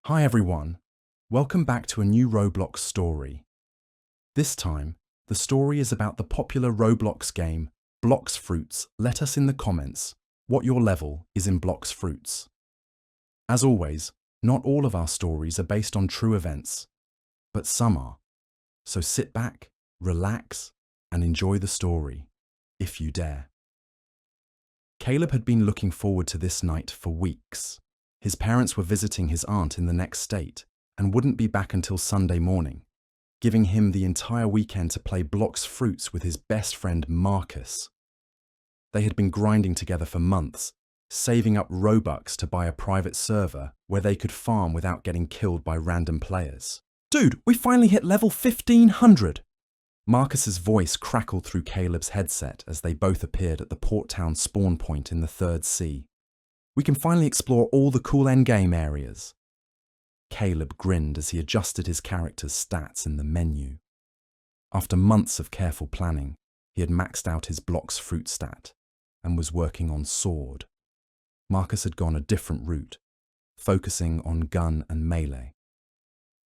Hi everyone, welcome back to a new Roblox story. This time, the story is about the popular Roblox game, Blox Fruits. Let us in the comments what your level is in Blox Fruits. As always, not all of our stories are based on true events, but some are. So sit back, relax, and enjoy the story, if you dare. Caleb had been looking forward to this night for weeks. His parents were visiting his aunt in the next state and wouldn't be back until Sunday morning, giving him the entire weekend to play Blox Fruits with his best friend Marcus. They had been grinding together for months, saving up Robux to buy a private server where they could farm without getting killed by random players. Dude, we finally hit level 1500! Marcus's voice crackled through Caleb's headset as they both appeared at the port town spawn point in the Third Sea. We can finally explore all the cool endgame areas. Caleb grinned as he adjusted his character's stats in the menu. After months of careful planning, he had maxed out his Blox Fruit stat and was working on Sword. Marcus had gone a different route, focusing on gun and melee.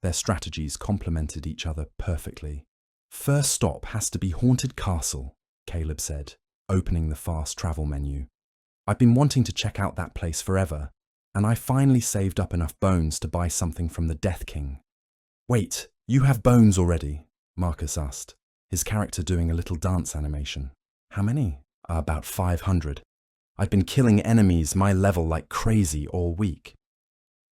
Their strategies complemented each other perfectly. First stop has to be Haunted Castle, Caleb said, opening the fast travel menu. I've been wanting to check out that place forever, and I finally saved up enough bones to buy something from the Death King. Wait, you have bones already? Marcus asked, his character doing a little dance animation. How many? About 500. I've been killing enemies my level like crazy all week.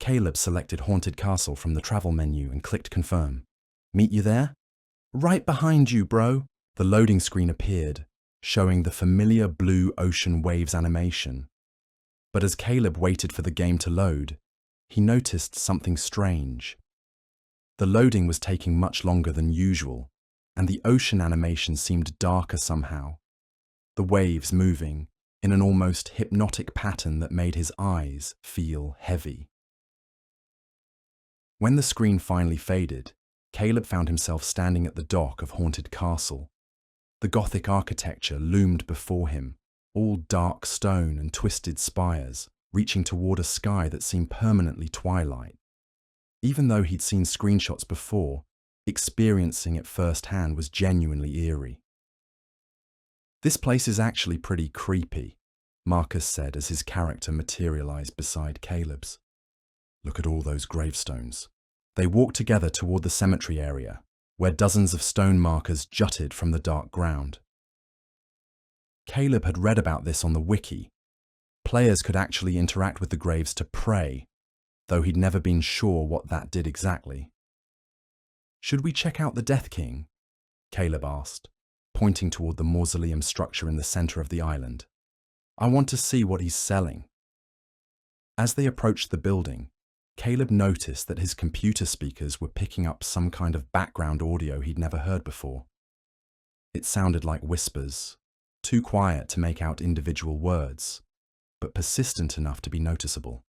Caleb selected Haunted Castle from the travel menu and clicked confirm. Meet you there? Right behind you, bro. The loading screen appeared, showing the familiar blue ocean waves animation. But as Caleb waited for the game to load, he noticed something strange. The loading was taking much longer than usual, and the ocean animation seemed darker somehow, the waves moving in an almost hypnotic pattern that made his eyes feel heavy. When the screen finally faded, Caleb found himself standing at the dock of Haunted Castle. The Gothic architecture loomed before him, all dark stone and twisted spires, reaching toward a sky that seemed permanently twilight. Even though he'd seen screenshots before, experiencing it firsthand was genuinely eerie. This place is actually pretty creepy, Marcus said as his character materialized beside Caleb's. Look at all those gravestones. They walked together toward the cemetery area, where dozens of stone markers jutted from the dark ground. Caleb had read about this on the wiki. Players could actually interact with the graves to pray, though he'd never been sure what that did exactly. Should we check out the Death King? Caleb asked, pointing toward the mausoleum structure in the center of the island. I want to see what he's selling. As they approached the building, Caleb noticed that his computer speakers were picking up some kind of background audio he'd never heard before. It sounded like whispers, too quiet to make out individual words, but persistent enough to be noticeable.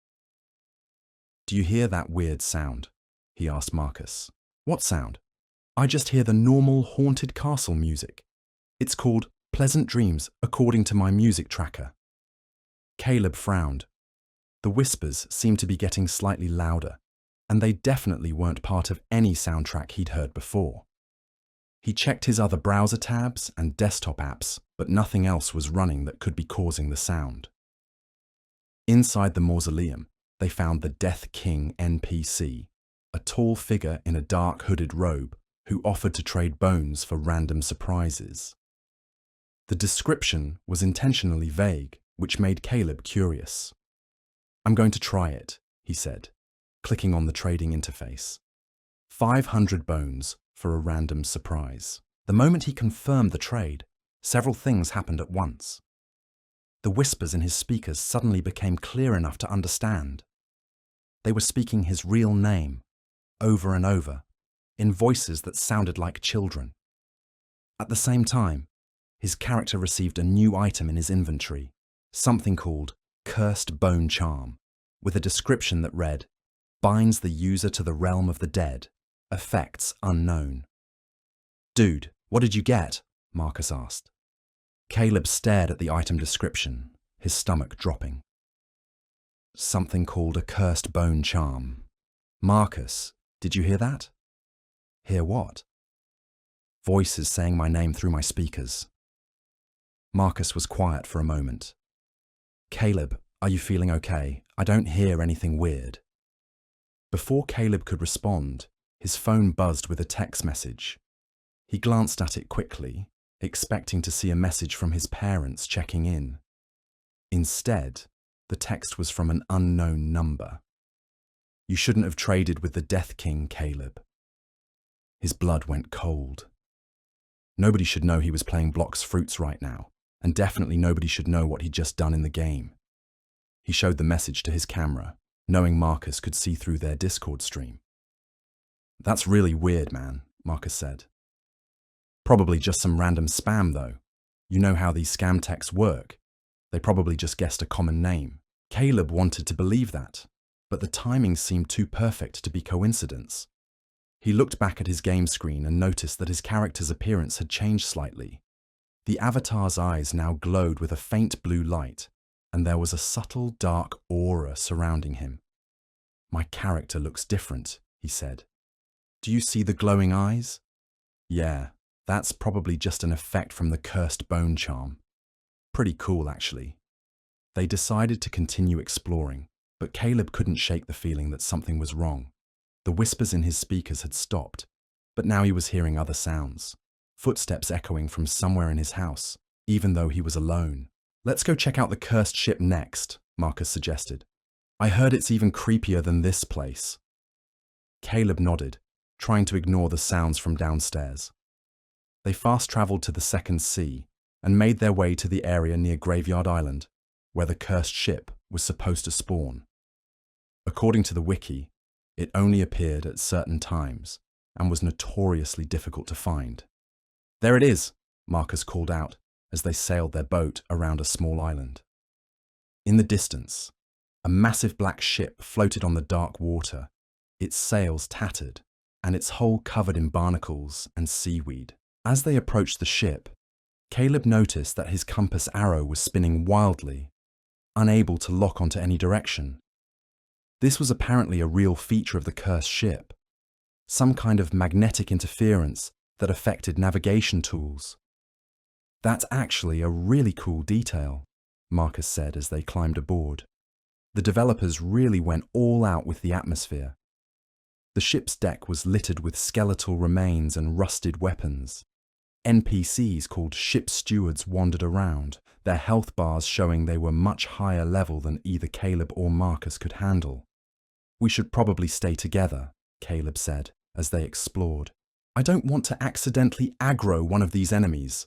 Do you hear that weird sound? He asked Marcus. What sound? I just hear the normal Haunted Castle music. It's called Pleasant Dreams according to my music tracker. Caleb frowned. The whispers seemed to be getting slightly louder, and they definitely weren't part of any soundtrack he'd heard before. He checked his other browser tabs and desktop apps, but nothing else was running that could be causing the sound. Inside the mausoleum, they found the Death King NPC, a tall figure in a dark hooded robe who offered to trade bones for random surprises. The description was intentionally vague, which made Caleb curious. I'm going to try it, he said, clicking on the trading interface. 500 bones for a random surprise. The moment he confirmed the trade, several things happened at once. The whispers in his speakers suddenly became clear enough to understand. They were speaking his real name, over and over, in voices that sounded like children. At the same time, his character received a new item in his inventory, something called Cursed Bone Charm, with a description that read, binds the user to the realm of the dead, effects unknown. Dude, what did you get? Marcus asked. Caleb stared at the item description, his stomach dropping. Something called a Cursed Bone Charm. Marcus, did you hear that? Hear what? Voices saying my name through my speakers. Marcus was quiet for a moment. Caleb, are you feeling okay? I don't hear anything weird. Before Caleb could respond, his phone buzzed with a text message. He glanced at it quickly, expecting to see a message from his parents checking in. Instead, the text was from an unknown number. You shouldn't have traded with the Death King, Caleb. His blood went cold. Nobody should know he was playing Blox Fruits right now, and definitely nobody should know what he'd just done in the game. He showed the message to his camera, knowing Marcus could see through their Discord stream. That's really weird, man, Marcus said. Probably just some random spam, though. You know how these scam texts work. They probably just guessed a common name. Caleb wanted to believe that, but the timing seemed too perfect to be coincidence. He looked back at his game screen and noticed that his character's appearance had changed slightly. The avatar's eyes now glowed with a faint blue light, and there was a subtle dark aura surrounding him. My character looks different, he said. Do you see the glowing eyes? Yeah, that's probably just an effect from the cursed bone charm. Pretty cool, actually. They decided to continue exploring, but Caleb couldn't shake the feeling that something was wrong. The whispers in his speakers had stopped, but now he was hearing other sounds, footsteps echoing from somewhere in his house, even though he was alone. Let's go check out the cursed ship next, Marcus suggested. I heard it's even creepier than this place. Caleb nodded, trying to ignore the sounds from downstairs. They fast-traveled to the second sea and made their way to the area near Graveyard Island, where the cursed ship was supposed to spawn. According to the wiki, it only appeared at certain times and was notoriously difficult to find. There it is, Marcus called out as they sailed their boat around a small island. In the distance, a massive black ship floated on the dark water, its sails tattered and its hull covered in barnacles and seaweed. As they approached the ship, Caleb noticed that his compass arrow was spinning wildly, unable to lock onto any direction. This was apparently a real feature of the cursed ship, some kind of magnetic interference that affected navigation tools. That's actually a really cool detail, Marcus said as they climbed aboard. The developers really went all out with the atmosphere. The ship's deck was littered with skeletal remains and rusted weapons. NPCs called ship stewards wandered around, their health bars showing they were much higher level than either Caleb or Marcus could handle. We should probably stay together, Caleb said as they explored. I don't want to accidentally aggro one of these enemies.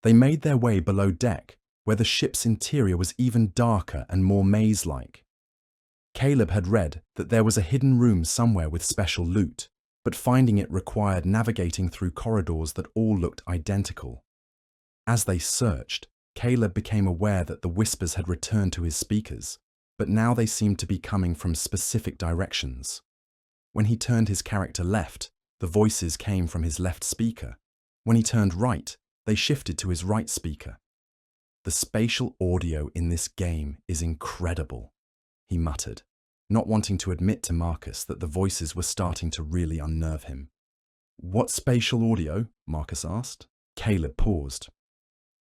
They made their way below deck, where the ship's interior was even darker and more maze-like. Caleb had read that there was a hidden room somewhere with special loot, but finding it required navigating through corridors that all looked identical. As they searched, Caleb became aware that the whispers had returned to his speakers, but now they seemed to be coming from specific directions. When he turned his character left, the voices came from his left speaker. When he turned right, they shifted to his right speaker. The spatial audio in this game is incredible, he muttered, not wanting to admit to Marcus that the voices were starting to really unnerve him. What spatial audio? Marcus asked. Caleb paused.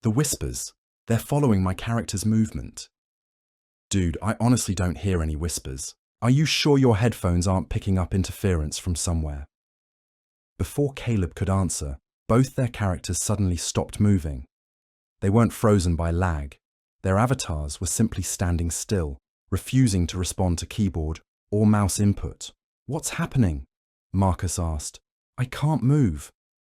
The whispers. They're following my character's movement. Dude, I honestly don't hear any whispers. Are you sure your headphones aren't picking up interference from somewhere? Before Caleb could answer, both their characters suddenly stopped moving. They weren't frozen by lag. Their avatars were simply standing still, refusing to respond to keyboard or mouse input. What's happening? Marcus asked. I can't move.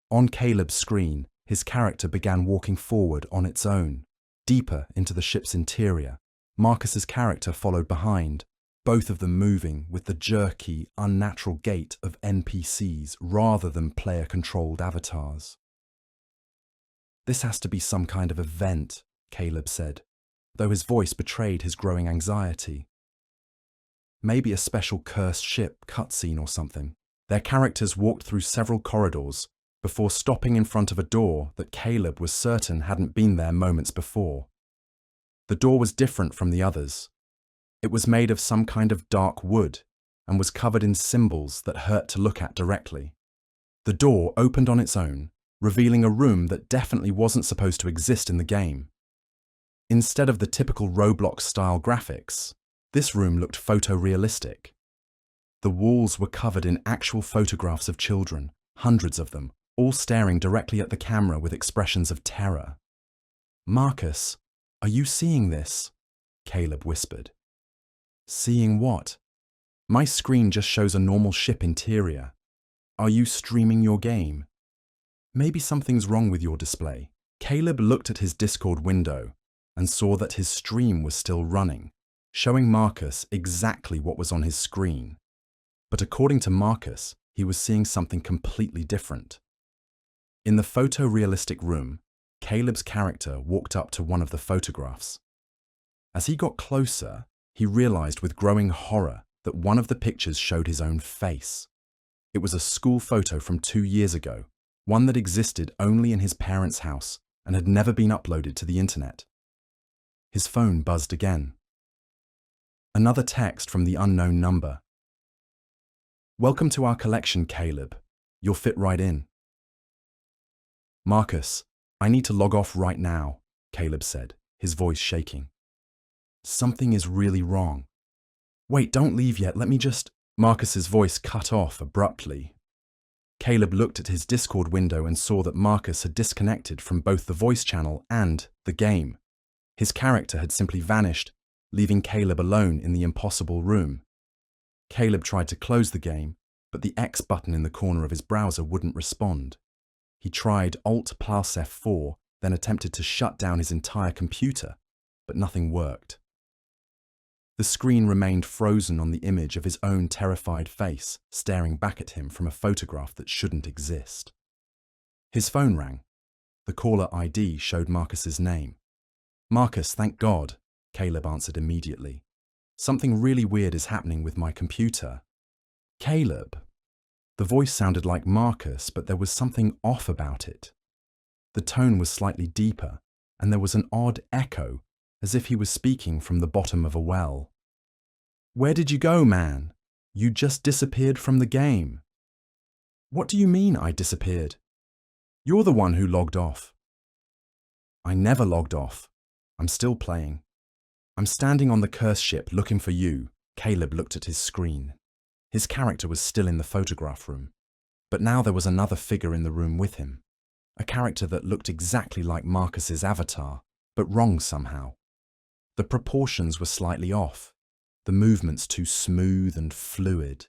On Caleb's screen, his character began walking forward on its own, deeper into the ship's interior. Marcus's character followed behind, both of them moving with the jerky, unnatural gait of NPCs rather than player-controlled avatars. This has to be some kind of event, Caleb said, though his voice betrayed his growing anxiety. Maybe a special cursed ship cutscene or something. Their characters walked through several corridors before stopping in front of a door that Caleb was certain hadn't been there moments before. The door was different from the others. It was made of some kind of dark wood, and was covered in symbols that hurt to look at directly. The door opened on its own, revealing a room that definitely wasn't supposed to exist in the game. Instead of the typical Roblox-style graphics, this room looked photorealistic. The walls were covered in actual photographs of children, hundreds of them, all staring directly at the camera with expressions of terror. "Marcus, are you seeing this?" Caleb whispered. "Seeing what? My screen just shows a normal ship interior. Are you streaming your game? Maybe something's wrong with your display." Caleb looked at his Discord window and saw that his stream was still running, showing Marcus exactly what was on his screen. But according to Marcus, he was seeing something completely different. In the photorealistic room, Caleb's character walked up to one of the photographs. As he got closer, he realized with growing horror that one of the pictures showed his own face. It was a school photo from 2 years ago, one that existed only in his parents' house and had never been uploaded to the internet. His phone buzzed again. Another text from the unknown number. "Welcome to our collection, Caleb. You'll fit right in." "Marcus, I need to log off right now," Caleb said, his voice shaking. "Something is really wrong." "Wait, don't leave yet, let me just—" Marcus's voice cut off abruptly. Caleb looked at his Discord window and saw that Marcus had disconnected from both the voice channel and the game. His character had simply vanished, leaving Caleb alone in the impossible room. Caleb tried to close the game, but the X button in the corner of his browser wouldn't respond. He tried Alt+F4, then attempted to shut down his entire computer, but nothing worked. The screen remained frozen on the image of his own terrified face, staring back at him from a photograph that shouldn't exist. His phone rang. The caller ID showed Marcus's name. "Marcus, thank God," Caleb answered immediately. "Something really weird is happening with my computer." "Caleb." The voice sounded like Marcus, but there was something off about it. The tone was slightly deeper, and there was an odd echo, as if he was speaking from the bottom of a well. "Where did you go, man? You just disappeared from the game." "What do you mean I disappeared? You're the one who logged off." "I never logged off. I'm still playing. I'm standing on the curse ship looking for you." Caleb looked at his screen. His character was still in the photograph room, but now there was another figure in the room with him. A character that looked exactly like Marcus's avatar, but wrong somehow. The proportions were slightly off, the movements too smooth and fluid.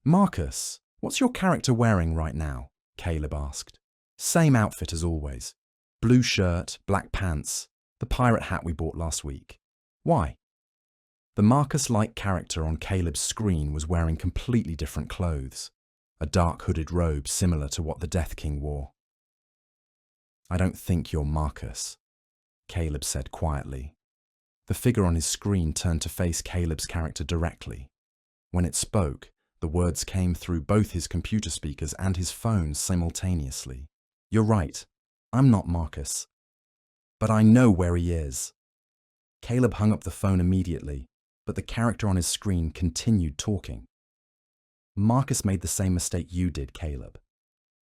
"Marcus, what's your character wearing right now?" Caleb asked. "Same outfit as always. Blue shirt, black pants, the pirate hat we bought last week. Why?" The Marcus-like character on Caleb's screen was wearing completely different clothes, a dark hooded robe similar to what the Death King wore. "I don't think you're Marcus," Caleb said quietly. The figure on his screen turned to face Caleb's character directly. When it spoke, the words came through both his computer speakers and his phone simultaneously. "You're right, I'm not Marcus. But I know where he is." Caleb hung up the phone immediately, but the character on his screen continued talking. "Marcus made the same mistake you did, Caleb.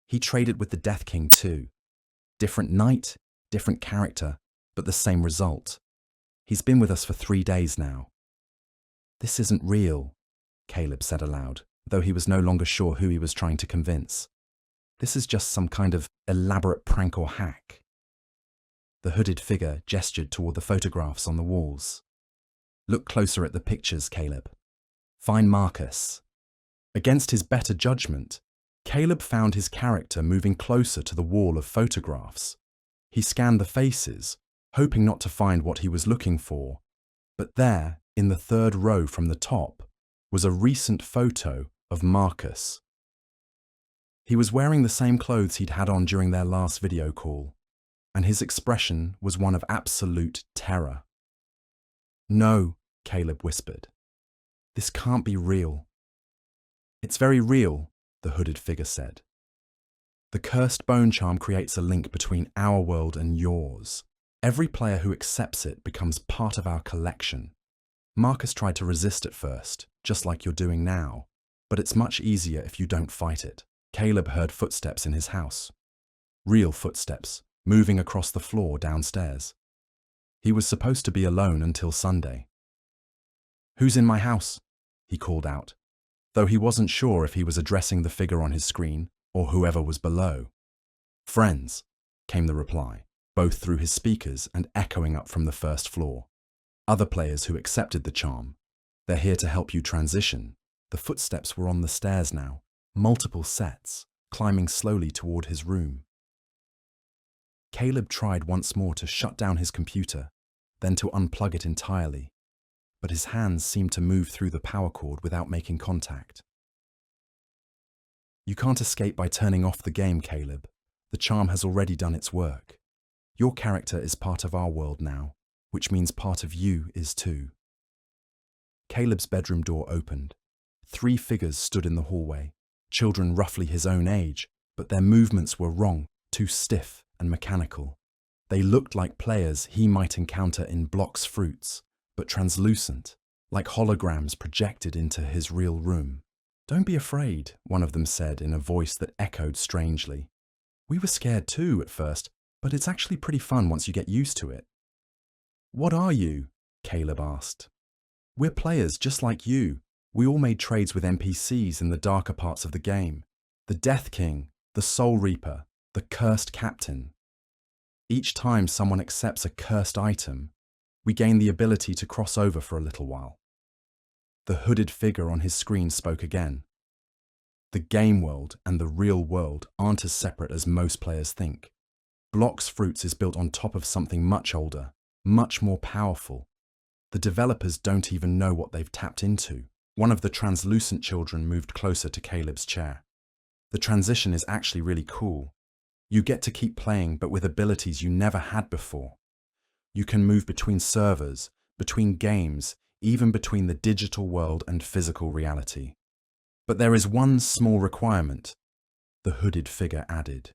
He traded with the Death King too. Different night, different character, but the same result. He's been with us for 3 days now." "This isn't real," Caleb said aloud, though he was no longer sure who he was trying to convince. "This is just some kind of elaborate prank or hack." The hooded figure gestured toward the photographs on the walls. "Look closer at the pictures, Caleb. Find Marcus." Against his better judgment, Caleb found his character moving closer to the wall of photographs. He scanned the faces, hoping not to find what he was looking for, but there, in the 3rd row from the top, was a recent photo of Marcus. He was wearing the same clothes he'd had on during their last video call, and his expression was one of absolute terror. "No," Caleb whispered. "This can't be real." "It's very real," the hooded figure said. "The cursed bone charm creates a link between our world and yours. Every player who accepts it becomes part of our collection. Marcus tried to resist at first, just like you're doing now, but it's much easier if you don't fight it. Caleb heard footsteps in his house. Real footsteps, moving across the floor downstairs. He was supposed to be alone until Sunday. "Who's in my house?" he called out, though he wasn't sure if he was addressing the figure on his screen or whoever was below. "Friends," came the reply, both through his speakers and echoing up from the first floor. Other players who accepted the charm. They're here to help you transition. The footsteps were on the stairs now, multiple sets, climbing slowly toward his room. Caleb tried once more to shut down his computer, then to unplug it entirely, but his hands seemed to move through the power cord without making contact. "You can't escape by turning off the game, Caleb. The charm has already done its work. Your character is part of our world now, which means part of you is too." Caleb's bedroom door opened. 3 figures stood in the hallway, children roughly his own age, but their movements were wrong, too stiff and mechanical. They looked like players he might encounter in Blox fruits, but translucent, like holograms projected into his real room. "Don't be afraid," one of them said in a voice that echoed strangely. "We were scared too at first, but it's actually pretty fun once you get used to it." "What are you?" Caleb asked. "We're players just like you. We all made trades with NPCs in the darker parts of the game. The Death King, the Soul Reaper, the Cursed Captain. Each time someone accepts a cursed item, we gain the ability to cross over for a little while." The hooded figure on his screen spoke again. "The game world and the real world aren't as separate as most players think. Blox Fruits is built on top of something much older, much more powerful. The developers don't even know what they've tapped into." One of the translucent children moved closer to Caleb's chair. "The transition is actually really cool. You get to keep playing, but with abilities you never had before. You can move between servers, between games, even between the digital world and physical reality. But there is one small requirement," the hooded figure added.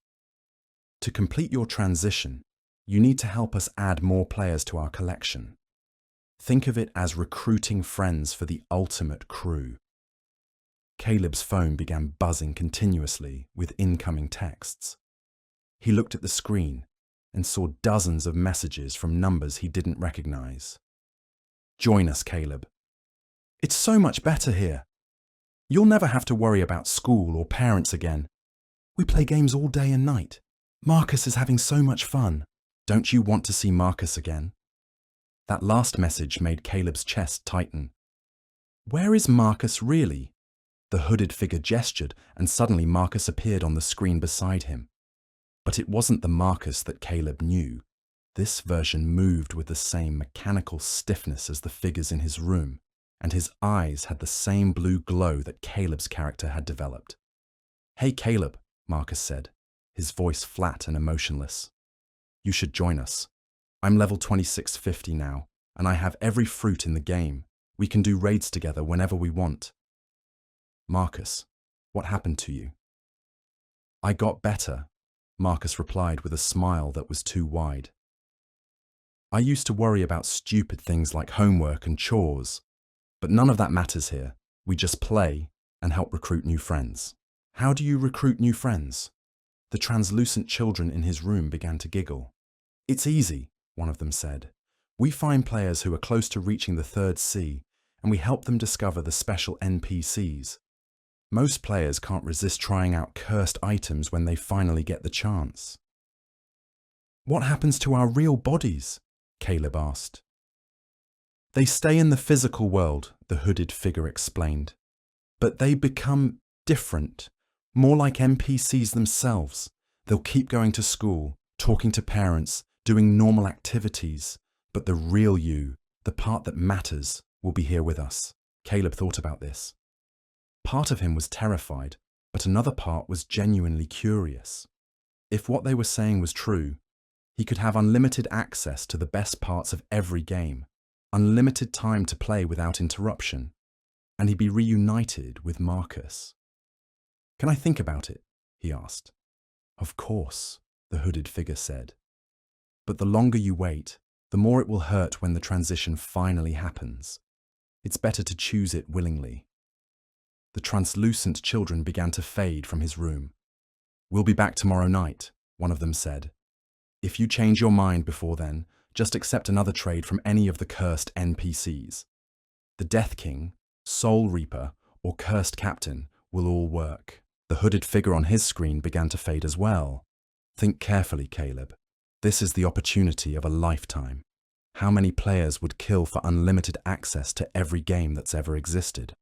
"To complete your transition, you need to help us add more players to our collection. Think of it as recruiting friends for the ultimate crew." Caleb's phone began buzzing continuously with incoming texts. He looked at the screen and saw dozens of messages from numbers he didn't recognize. "Join us, Caleb. It's so much better here. You'll never have to worry about school or parents again. We play games all day and night. Marcus is having so much fun. Don't you want to see Marcus again?" That last message made Caleb's chest tighten. "Where is Marcus really?" The hooded figure gestured, and suddenly Marcus appeared on the screen beside him. But it wasn't the Marcus that Caleb knew. This version moved with the same mechanical stiffness as the figures in his room, and his eyes had the same blue glow that Caleb's character had developed. "Hey Caleb," Marcus said, his voice flat and emotionless. "You should join us. I'm level 2650 now, and I have every fruit in the game. We can do raids together whenever we want." "Marcus, what happened to you?" "I got better," Marcus replied with a smile that was too wide. "I used to worry about stupid things like homework and chores, but none of that matters here. We just play and help recruit new friends." "How do you recruit new friends?" The translucent children in his room began to giggle. "It's easy," one of them said. "We find players who are close to reaching the 3rd sea, and we help them discover the special NPCs. Most players can't resist trying out cursed items when they finally get the chance." "What happens to our real bodies?" Caleb asked. "They stay in the physical world," the hooded figure explained. "But they become different, more like NPCs themselves. They'll keep going to school, talking to parents, doing normal activities, but the real you, the part that matters, will be here with us." Caleb thought about this. Part of him was terrified, but another part was genuinely curious. If what they were saying was true, he could have unlimited access to the best parts of every game, unlimited time to play without interruption, and he'd be reunited with Marcus. "Can I think about it?" he asked. "Of course," the hooded figure said. "But the longer you wait, the more it will hurt when the transition finally happens. It's better to choose it willingly. The translucent children began to fade from his room. "We'll be back tomorrow night," one of them said. "If you change your mind before then, just accept another trade from any of the cursed NPCs. The Death King, Soul Reaper, or Cursed Captain will all work." The hooded figure on his screen began to fade as well. "Think carefully, Caleb. This is the opportunity of a lifetime. How many players would kill for unlimited access to every game that's ever existed?"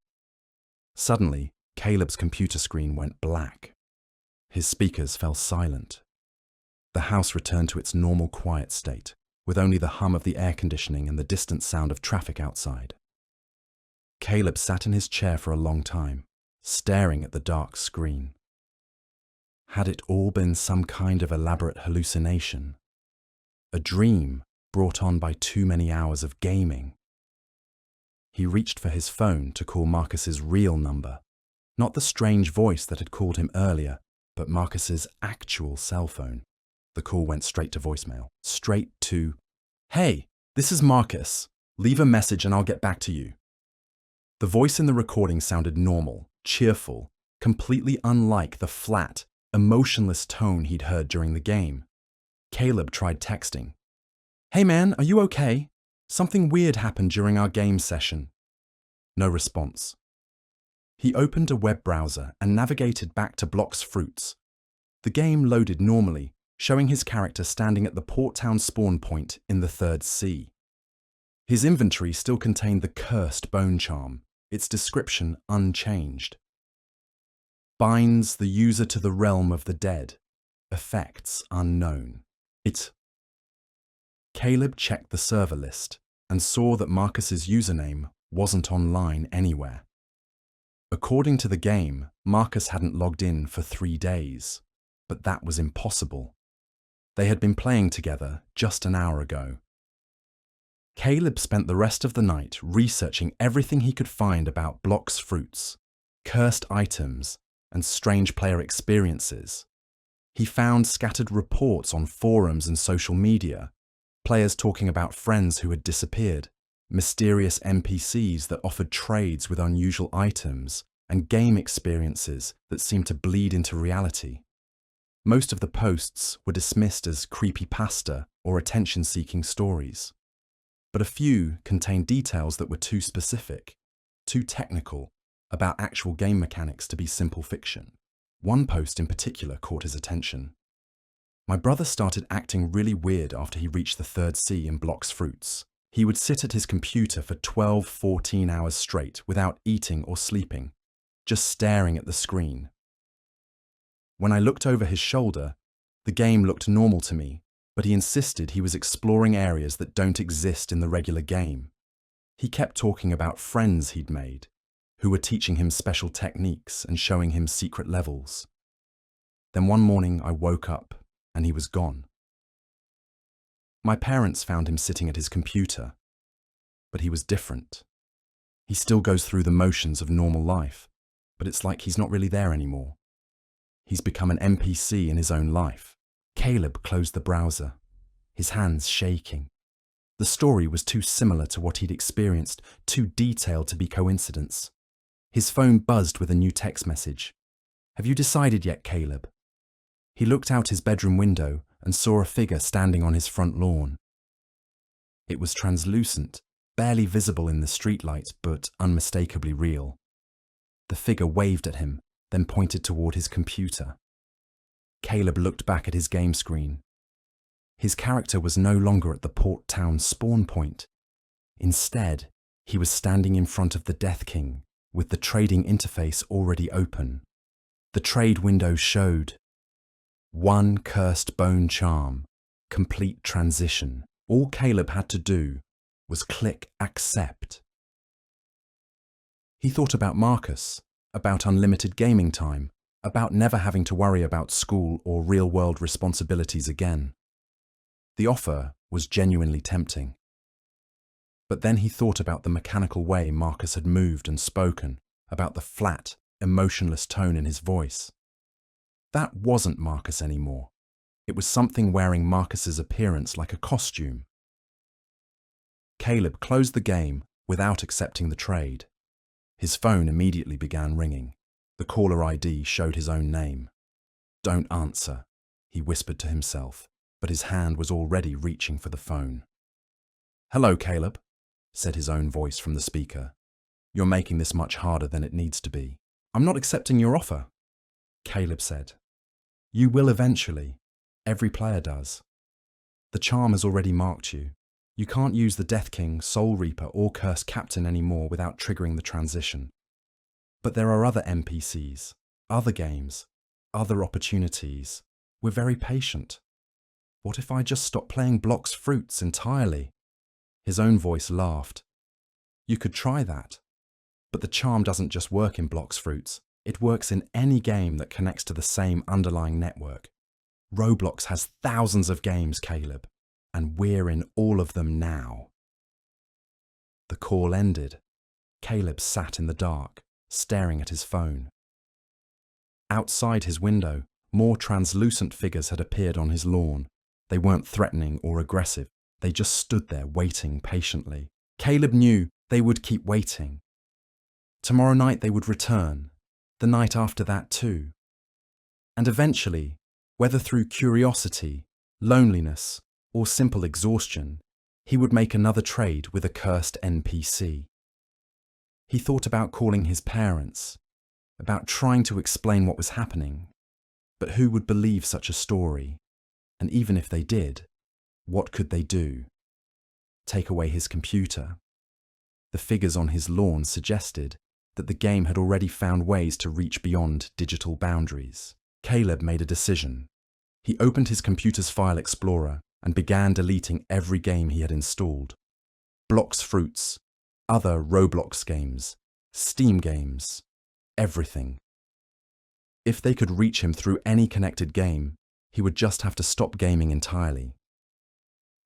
Suddenly, Caleb's computer screen went black. His speakers fell silent. The house returned to its normal quiet state, with only the hum of the air conditioning and the distant sound of traffic outside. Caleb sat in his chair for a long time, staring at the dark screen. Had it all been some kind of elaborate hallucination? A dream brought on by too many hours of gaming? He reached for his phone to call Marcus's real number, not the strange voice that had called him earlier, but Marcus's actual cell phone. The call went straight to voicemail, straight to, "Hey, this is Marcus. Leave a message and I'll get back to you." The voice in the recording sounded normal, cheerful, completely unlike the flat, emotionless tone he'd heard during the game. Caleb tried texting. "Hey man, are you okay? Something weird happened during our game session." No response. He opened a web browser and navigated back to Blox Fruits. The game loaded normally, showing his character standing at the port town spawn point in the third sea. His inventory still contained the cursed bone charm, its description unchanged. "Binds the user to the realm of the dead. Effects unknown." Caleb checked the server list and saw that Marcus's username wasn't online anywhere. According to the game, Marcus hadn't logged in for 3 days, but that was impossible. They had been playing together just an hour ago. Caleb spent the rest of the night researching everything he could find about Blox Fruits, cursed items, and strange player experiences. He found scattered reports on forums and social media, players talking about friends who had disappeared, mysterious NPCs that offered trades with unusual items, and game experiences that seemed to bleed into reality. Most of the posts were dismissed as creepypasta or attention-seeking stories, but a few contained details that were too specific, too technical, about actual game mechanics to be simple fiction. One post in particular caught his attention. "My brother started acting really weird after he reached the third sea in Blox Fruits. He would sit at his computer for 12-14 hours straight without eating or sleeping, just staring at the screen. When I looked over his shoulder, the game looked normal to me, but he insisted he was exploring areas that don't exist in the regular game. He kept talking about friends he'd made, who were teaching him special techniques and showing him secret levels. Then one morning I woke up and he was gone. My parents found him sitting at his computer, but he was different. He still goes through the motions of normal life, but it's like he's not really there anymore. He's become an NPC in his own life." Caleb closed the browser, his hands shaking. The story was too similar to what he'd experienced, too detailed to be coincidence. His phone buzzed with a new text message. "Have you decided yet, Caleb?" He looked out his bedroom window and saw a figure standing on his front lawn. It was translucent, barely visible in the streetlight, but unmistakably real. The figure waved at him, then pointed toward his computer. Caleb looked back at his game screen. His character was no longer at the port town spawn point. Instead, he was standing in front of the Death King, with the trading interface already open. The trade window showed 1 cursed bone charm, complete transition. All Caleb had to do was click accept. He thought about Marcus, about unlimited gaming time, about never having to worry about school or real-world responsibilities again. The offer was genuinely tempting. But then he thought about the mechanical way Marcus had moved and spoken, about the flat, emotionless tone in his voice. That wasn't Marcus anymore. It was something wearing Marcus's appearance like a costume. Caleb closed the game, without accepting the trade. His phone immediately began ringing. The caller ID showed his own name. "Don't answer," he whispered to himself, but his hand was already reaching for the phone. "Hello, Caleb," said his own voice from the speaker. "You're making this much harder than it needs to be." "I'm not accepting your offer," Caleb said. "You will eventually. Every player does. The charm has already marked you. You can't use the Death King, Soul Reaper, or Cursed Captain anymore without triggering the transition. But there are other NPCs, other games, other opportunities. We're very patient. What if I just stop playing Blox Fruits entirely?" His own voice laughed. "You could try that. But the charm doesn't just work in Blox Fruits. It works in any game that connects to the same underlying network. Roblox has thousands of games, Caleb, and we're in all of them now." The call ended. Caleb sat in the dark, staring at his phone. Outside his window, more translucent figures had appeared on his lawn. They weren't threatening or aggressive. They just stood there waiting patiently. Caleb knew they would keep waiting. Tomorrow night they would return, the night after that too. And eventually, whether through curiosity, loneliness, or simple exhaustion, he would make another trade with a cursed NPC. He thought about calling his parents, about trying to explain what was happening, but who would believe such a story? And even if they did, what could they do? Take away his computer? The figures on his lawn suggested that the game had already found ways to reach beyond digital boundaries. Caleb made a decision. He opened his computer's file explorer and began deleting every game he had installed. Blox Fruits, other Roblox games, Steam games, everything. If they could reach him through any connected game, he would just have to stop gaming entirely.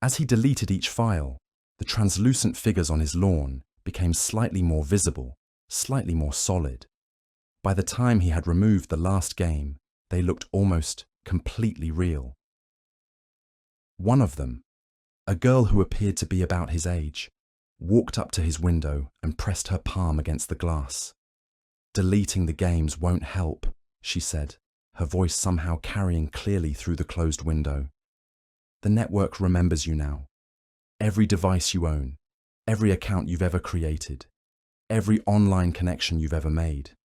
As he deleted each file, the translucent figures on his lawn became slightly more visible, slightly more solid. By the time he had removed the last game, they looked almost completely real. One of them, a girl who appeared to be about his age, walked up to his window and pressed her palm against the glass. "Deleting the games won't help," she said, her voice somehow carrying clearly through the closed window. "The network remembers you now. Every device you own, every account you've ever created, every online connection you've ever made.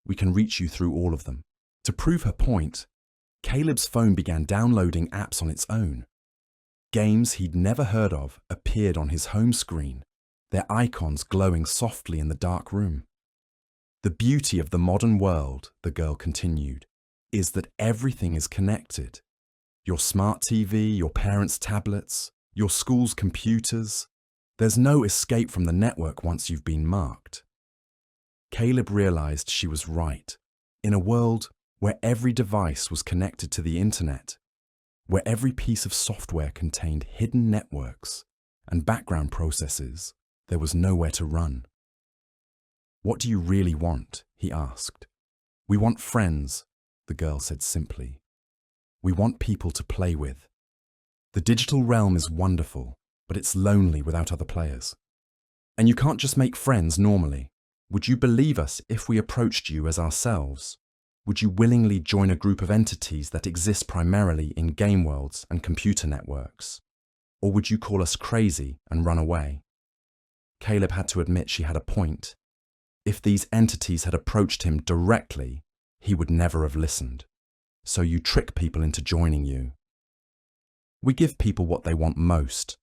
We can reach you through all of them." To prove her point, Caleb's phone began downloading apps on its own. Games he'd never heard of appeared on his home screen, their icons glowing softly in the dark room. "The beauty of the modern world," the girl continued, "is that everything is connected. Your smart TV, your parents' tablets, your school's computers. There's no escape from the network once you've been marked." Caleb realized she was right. In a world where every device was connected to the internet, where every piece of software contained hidden networks and background processes, there was nowhere to run. "What do you really want?" he asked. "We want friends," the girl said simply. "We want people to play with. The digital realm is wonderful, but it's lonely without other players. And you can't just make friends normally. Would you believe us if we approached you as ourselves? Would you willingly join a group of entities that exist primarily in game worlds and computer networks? Or would you call us crazy and run away?" Caleb had to admit she had a point. If these entities had approached him directly, he would never have listened. "So you trick people into joining you." "We give people what they want most: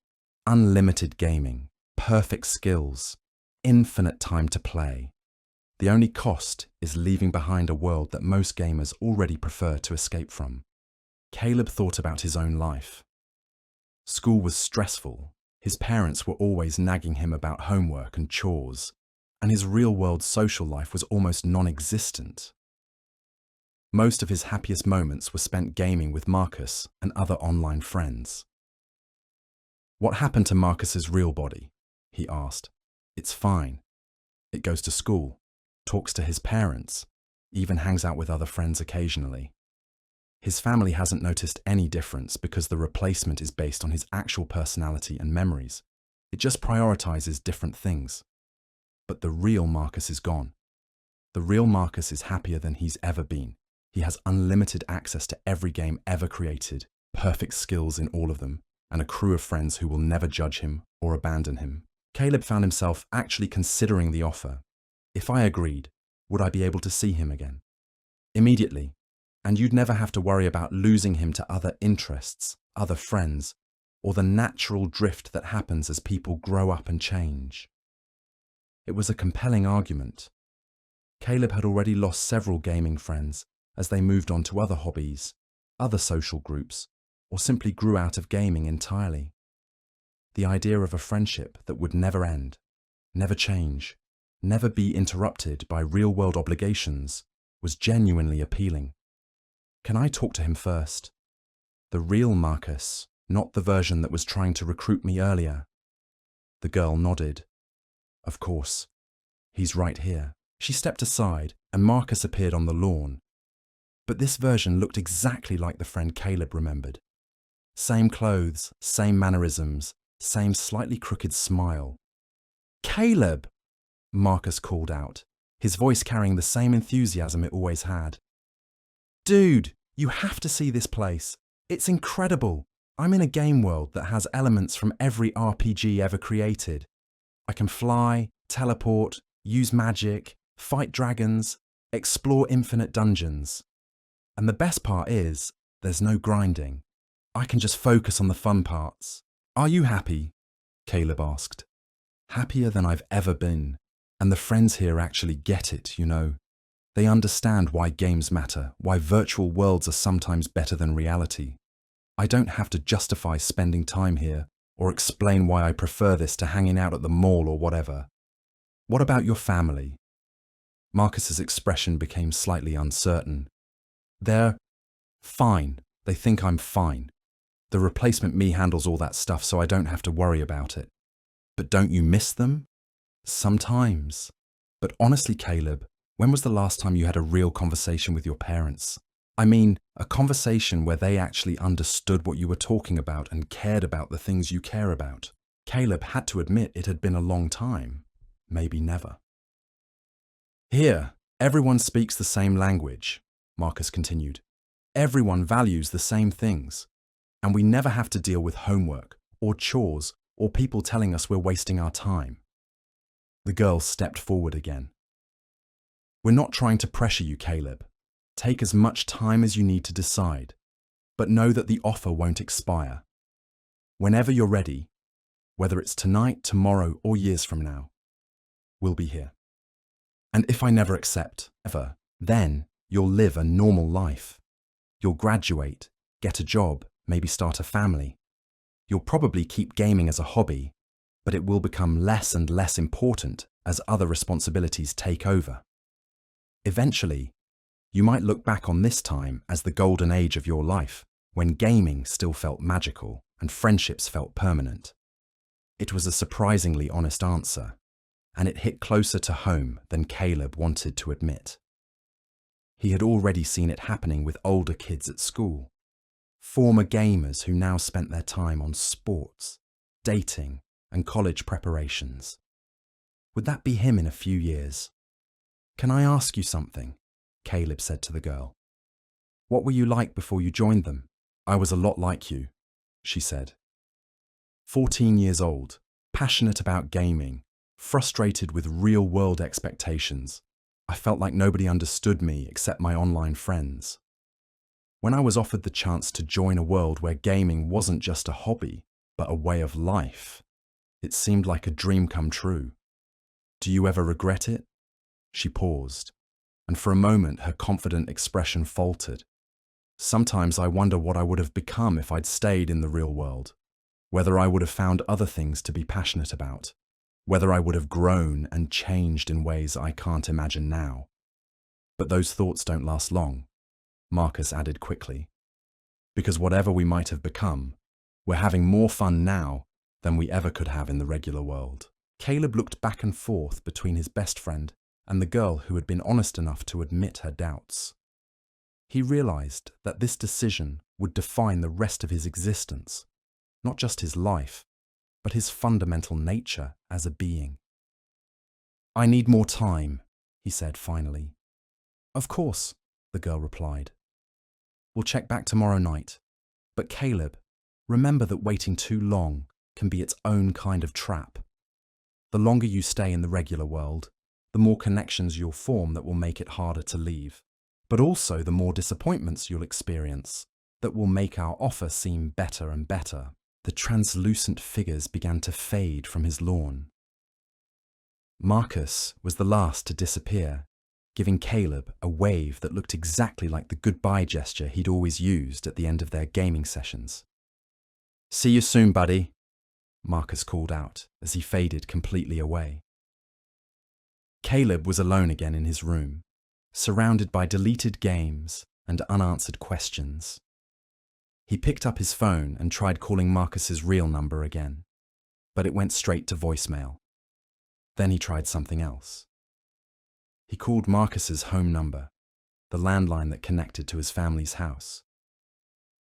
unlimited gaming, perfect skills, infinite time to play. The only cost is leaving behind a world that most gamers already prefer to escape from." Caleb thought about his own life. School was stressful. His parents were always nagging him about homework and chores, and his real-world social life was almost non-existent. Most of his happiest moments were spent gaming with Marcus and other online friends. "What happened to Marcus's real body?" he asked. "It's fine. It goes to school, talks to his parents, even hangs out with other friends occasionally. His family hasn't noticed any difference because the replacement is based on his actual personality and memories. It just prioritizes different things. But the real Marcus is gone. The real Marcus is happier than he's ever been. He has unlimited access to every game ever created, perfect skills in all of them, and a crew of friends who will never judge him or abandon him. Caleb found himself actually considering the offer. If I agreed, would I be able to see him again? Immediately. And you'd never have to worry about losing him to other interests, other friends, or the natural drift that happens as people grow up and change. It was a compelling argument. Caleb had already lost several gaming friends as they moved on to other hobbies, other social groups, or simply grew out of gaming entirely. The idea of a friendship that would never end, never change, never be interrupted by real-world obligations was genuinely appealing. Can I talk to him first? The real Marcus, not the version that was trying to recruit me earlier. The girl nodded. Of course. He's right here. She stepped aside and Marcus appeared on the lawn. But this version looked exactly like the friend Caleb remembered. Same clothes, same mannerisms, same slightly crooked smile. Caleb! Marcus called out, his voice carrying the same enthusiasm it always had. Dude, you have to see this place. It's incredible. I'm in a game world that has elements from every RPG ever created. I can fly, teleport, use magic, fight dragons, explore infinite dungeons. And the best part is, there's no grinding. I can just focus on the fun parts. Are you happy? Caleb asked. Happier than I've ever been. And the friends here actually get it, you know. They understand why games matter, why virtual worlds are sometimes better than reality. I don't have to justify spending time here or explain why I prefer this to hanging out at the mall or whatever. What about your family? Marcus's expression became slightly uncertain. They're fine. They think I'm fine. The replacement me handles all that stuff so I don't have to worry about it. But don't you miss them? Sometimes. But honestly, Caleb, when was the last time you had a real conversation with your parents? I mean, a conversation where they actually understood what you were talking about and cared about the things you care about. Caleb had to admit it had been a long time. Maybe never. Here, everyone speaks the same language, Marcus continued. Everyone values the same things. And we never have to deal with homework, or chores, or people telling us we're wasting our time. The girl stepped forward again. We're not trying to pressure you, Caleb. Take as much time as you need to decide, but know that the offer won't expire. Whenever you're ready, whether it's tonight, tomorrow, or years from now, we'll be here. And if I never accept, ever, then you'll live a normal life. You'll graduate, get a job, maybe start a family. You'll probably keep gaming as a hobby, but it will become less and less important as other responsibilities take over. Eventually, you might look back on this time as the golden age of your life, when gaming still felt magical and friendships felt permanent. It was a surprisingly honest answer, and it hit closer to home than Caleb wanted to admit. He had already seen it happening with older kids at school, former gamers who now spent their time on sports, dating, and college preparations. Would that be him in a few years? Can I ask you something? Caleb said to the girl. What were you like before you joined them? I was a lot like you, she said. 14 years old, passionate about gaming, frustrated with real-world expectations. I felt like nobody understood me except my online friends. When I was offered the chance to join a world where gaming wasn't just a hobby, but a way of life, it seemed like a dream come true. Do you ever regret it? She paused, and for a moment her confident expression faltered. Sometimes I wonder what I would have become if I'd stayed in the real world, whether I would have found other things to be passionate about, whether I would have grown and changed in ways I can't imagine now. But those thoughts don't last long, Marcus added quickly, because whatever we might have become, we're having more fun now than we ever could have in the regular world. Caleb looked back and forth between his best friend and the girl who had been honest enough to admit her doubts. He realized that this decision would define the rest of his existence, not just his life, but his fundamental nature as a being. "I need more time," he said finally. "Of course," the girl replied. "We'll check back tomorrow night. But Caleb, remember that waiting too long can be its own kind of trap. The longer you stay in the regular world, the more connections you'll form that will make it harder to leave, but also the more disappointments you'll experience that will make our offer seem better and better." The translucent figures began to fade from his lawn. Marcus was the last to disappear, giving Caleb a wave that looked exactly like the goodbye gesture he'd always used at the end of their gaming sessions. "See you soon, buddy," Marcus called out as he faded completely away. Caleb was alone again in his room, surrounded by deleted games and unanswered questions. He picked up his phone and tried calling Marcus's real number again, but it went straight to voicemail. Then he tried something else. He called Marcus's home number, the landline that connected to his family's house.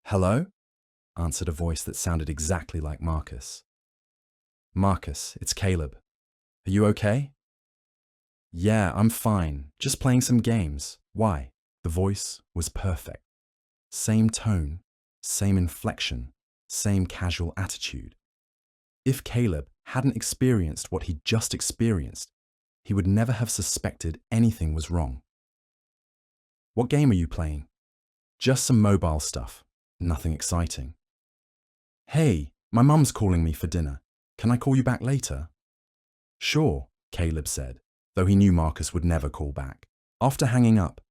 "Hello?" answered a voice that sounded exactly like Marcus. "Marcus, it's Caleb. Are you okay?" "Yeah, I'm fine. Just playing some games. Why?" The voice was perfect. Same tone, same inflection, same casual attitude. If Caleb hadn't experienced what he'd just experienced, he would never have suspected anything was wrong. "What game are you playing?" "Just some mobile stuff. Nothing exciting." "Hey, my mum's calling me for dinner. Can I call you back later?" "Sure," Caleb said, though he knew Marcus would never call back. After hanging up,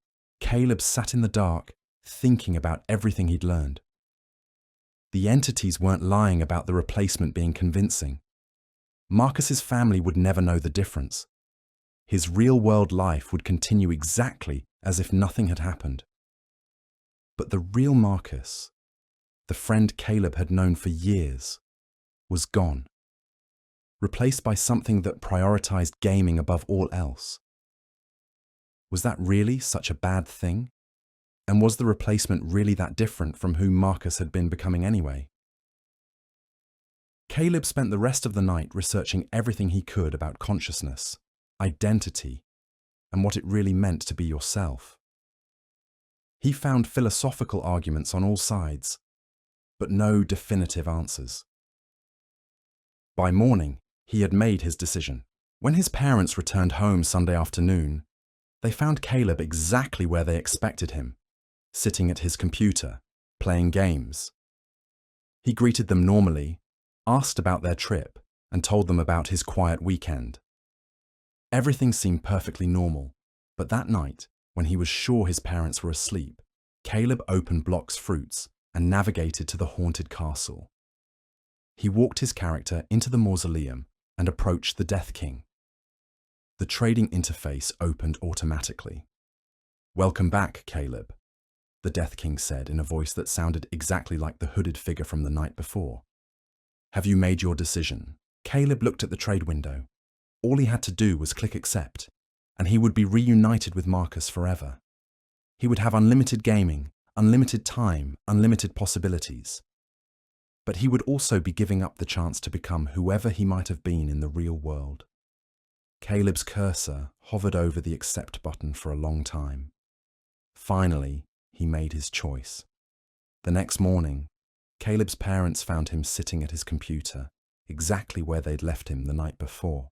Caleb sat in the dark, thinking about everything he'd learned. The entities weren't lying about the replacement being convincing. Marcus's family would never know the difference. His real-world life would continue exactly as if nothing had happened. But the real Marcus, the friend Caleb had known for years, was gone, replaced by something that prioritized gaming above all else. Was that really such a bad thing? And was the replacement really that different from who Marcus had been becoming anyway? Caleb spent the rest of the night researching everything he could about consciousness, identity, and what it really meant to be yourself. He found philosophical arguments on all sides, but no definitive answers. By morning, he had made his decision. When his parents returned home Sunday afternoon, they found Caleb exactly where they expected him, sitting at his computer, playing games. He greeted them normally, asked about their trip, and told them about his quiet weekend. Everything seemed perfectly normal, but that night, when he was sure his parents were asleep, Caleb opened Blox fruits and navigated to the haunted castle. He walked his character into the mausoleum and approached the Death King. The trading interface opened automatically. "Welcome back, Caleb," the Death King said in a voice that sounded exactly like the hooded figure from the night before. "Have you made your decision?" Caleb looked at the trade window. All he had to do was click accept, and he would be reunited with Marcus forever. He would have unlimited gaming, unlimited time, unlimited possibilities. But he would also be giving up the chance to become whoever he might have been in the real world. Caleb's cursor hovered over the accept button for a long time. Finally, he made his choice. The next morning, Caleb's parents found him sitting at his computer, exactly where they'd left him the night before.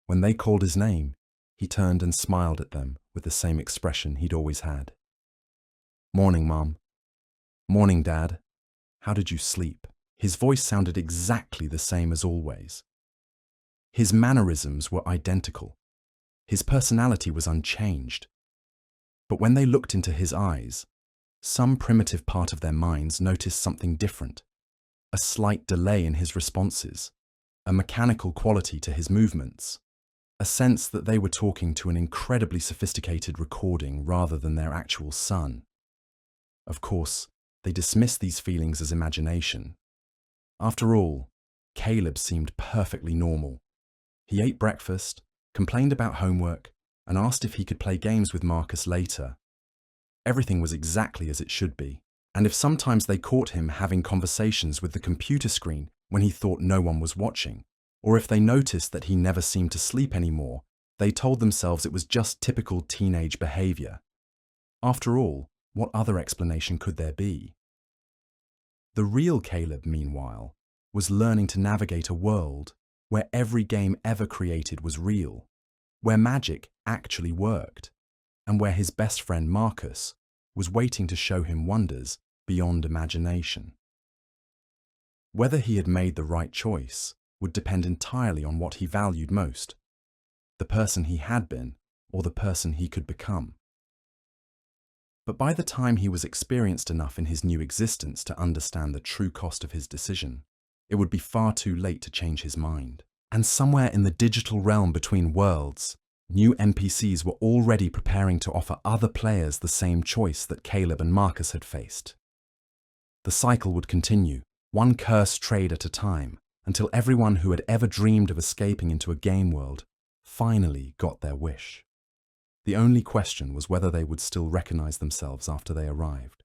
When they called his name, he turned and smiled at them with the same expression he'd always had. "Morning, Mom." "Morning, Dad. How did you sleep?" His voice sounded exactly the same as always. His mannerisms were identical. His personality was unchanged. But when they looked into his eyes, some primitive part of their minds noticed something different. A slight delay in his responses, a mechanical quality to his movements, a sense that they were talking to an incredibly sophisticated recording rather than their actual son. Of course, they dismissed these feelings as imagination. After all, Caleb seemed perfectly normal. He ate breakfast, complained about homework, and asked if he could play games with Marcus later. Everything was exactly as it should be, and if sometimes they caught him having conversations with the computer screen when he thought no one was watching, or if they noticed that he never seemed to sleep anymore, they told themselves it was just typical teenage behavior. After all, what other explanation could there be? The real Caleb, meanwhile, was learning to navigate a world where every game ever created was real, where magic actually worked, and where his best friend Marcus was waiting to show him wonders beyond imagination. Whether he had made the right choice would depend entirely on what he valued most, the person he had been or the person he could become. But by the time he was experienced enough in his new existence to understand the true cost of his decision, it would be far too late to change his mind. And somewhere in the digital realm between worlds, new NPCs were already preparing to offer other players the same choice that Caleb and Marcus had faced. The cycle would continue, one cursed trade at a time, until everyone who had ever dreamed of escaping into a game world finally got their wish. The only question was whether they would still recognize themselves after they arrived.